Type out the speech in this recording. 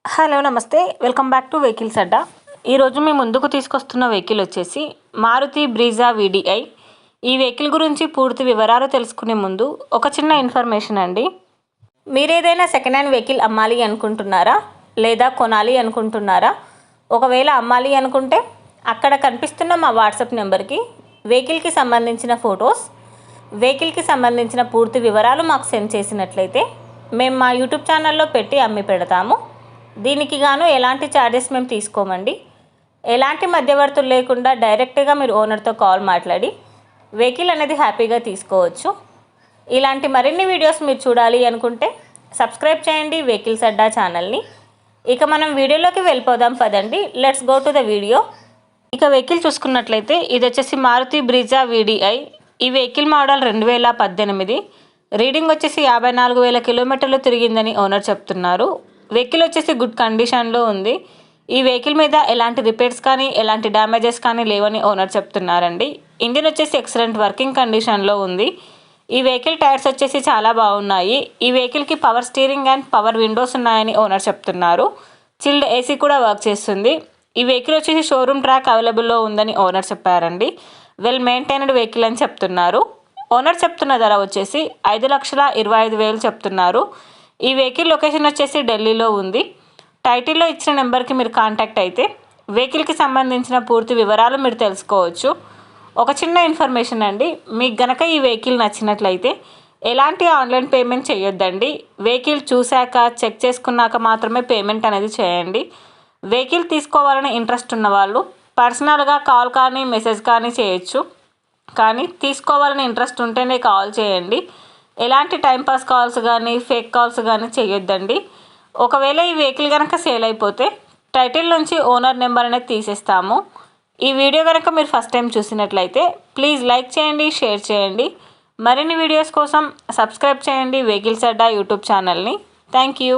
Hello నమస్తే, welcome back to vehicles అడ్డా. ఈరోజు మేము ముందుకు తీసుకొస్తున్న వెహికల్ వచ్చేసి మారుతి బ్రీజా వీడిఐ. ఈ వెహికల్ గురించి పూర్తి వివరాలు తెలుసుకునే ముందు ఒక చిన్న ఇన్ఫర్మేషన్ అండి. మీరు ఏదైనా సెకండ్ హ్యాండ్ వెహికల్ అమ్మాలి అనుకుంటున్నారా లేదా కొనాలి అనుకుంటున్నారా? ఒకవేళ అమ్మాలి అనుకుంటే అక్కడ కనిపిస్తున్న మా వాట్సాప్ నెంబర్కి వెహికల్కి సంబంధించిన ఫొటోస్, వెహికల్కి సంబంధించిన పూర్తి వివరాలు మాకు సెండ్ చేసినట్లయితే మేము మా యూట్యూబ్ ఛానల్లో పెట్టి అమ్మి పెడతాము. దీనికి గాను ఎలాంటి ఛార్జెస్ మేము తీసుకోమండి. ఎలాంటి మధ్యవర్తులు లేకుండా డైరెక్ట్గా మీరు ఓనర్తో కాల్ మాట్లాడి వెహికల్ అనేది హ్యాపీగా తీసుకోవచ్చు. ఇలాంటి మరిన్ని వీడియోస్ మీరు చూడాలి అనుకుంటే సబ్స్క్రైబ్ చేయండి వెహికల్స్ అడ్డా ఛానల్ని. ఇక మనం వీడియోలోకి వెళ్ళిపోదాం పదండి. Let's go to the video. ఇక వెహికల్ చూసుకున్నట్లయితే ఇది వచ్చేసి మారుతి బ్రీజా వీడిఐ. ఈ వెహికల్ మోడల్ 2018. రీడింగ్ వచ్చేసి 54,000 కిలోమీటర్లు తిరిగిందని ఓనర్ చెప్తున్నారు. వెహికల్ వచ్చేసి గుడ్ కండిషన్లో ఉంది. ఈ వెహికల్ మీద ఎలాంటి రిపేర్స్ కానీ ఎలాంటి డ్యామేజెస్ కానీ లేవని ఓనర్ చెప్తున్నారండి. ఇంజిన్ వచ్చేసి ఎక్సలెంట్ వర్కింగ్ కండిషన్లో ఉంది. ఈ వెహికల్ టైర్స్ వచ్చేసి చాలా బాగున్నాయి. ఈ వెహికల్కి power steering and power Windows ఉన్నాయని ఓనర్ చెప్తున్నారు. చిల్డ్ ఏసీ కూడా వర్క్ చేస్తుంది. ఈ వెహికల్ వచ్చేసి షోరూమ్ ట్రాక్ అవైలబుల్లో ఉందని ఓనర్ చెప్పారండి. వెల్ మెయింటైన్డ్ వెహికల్ అని చెప్తున్నారు. ఓనర్ చెప్తున్న ధర వచ్చేసి 5,25,000 చెప్తున్నారు. ఈ వెహికల్ లొకేషన్ వచ్చేసి ఢిల్లీలో ఉంది. టైటిల్లో ఇచ్చిన నెంబర్కి మీరు కాంటాక్ట్ అయితే వెహికల్కి సంబంధించిన పూర్తి వివరాలు మీరు తెలుసుకోవచ్చు. ఒక చిన్న ఇన్ఫర్మేషన్ అండి, మీకు గనక ఈ వెహికల్ నచ్చినట్లయితే ఎలాంటి ఆన్లైన్ పేమెంట్ చేయొద్దండి. వెహికల్ చూశాక చెక్ చేసుకున్నాక మాత్రమే పేమెంట్ అనేది చేయండి. వెహికల్ తీసుకోవాలని ఇంట్రెస్ట్ ఉన్న వాళ్ళు పర్సనల్గా కాల్ కానీ మెసేజ్ కానీ చేయొచ్చు. కానీ తీసుకోవాలని ఇంట్రెస్ట్ ఉంటేనే కాల్ చేయండి. ఎలాంటి టైంపాస్ కాల్స్ కానీ ఫేక్ కాల్స్ కానీ చేయొద్దండి. ఒకవేళ ఈ వెహికల్ కనుక సేల్ అయిపోతే టైటిల్ నుంచి ఓనర్ నెంబర్ అనేది తీసేస్తాము. ఈ వీడియో కనుక మీరు ఫస్ట్ టైం చూసినట్లయితే ప్లీజ్ లైక్ చేయండి, షేర్ చేయండి. మరిన్ని వీడియోస్ కోసం సబ్స్క్రైబ్ చేయండి వెహికల్స్ అడ్డా యూట్యూబ్ ఛానల్ని. Thank you.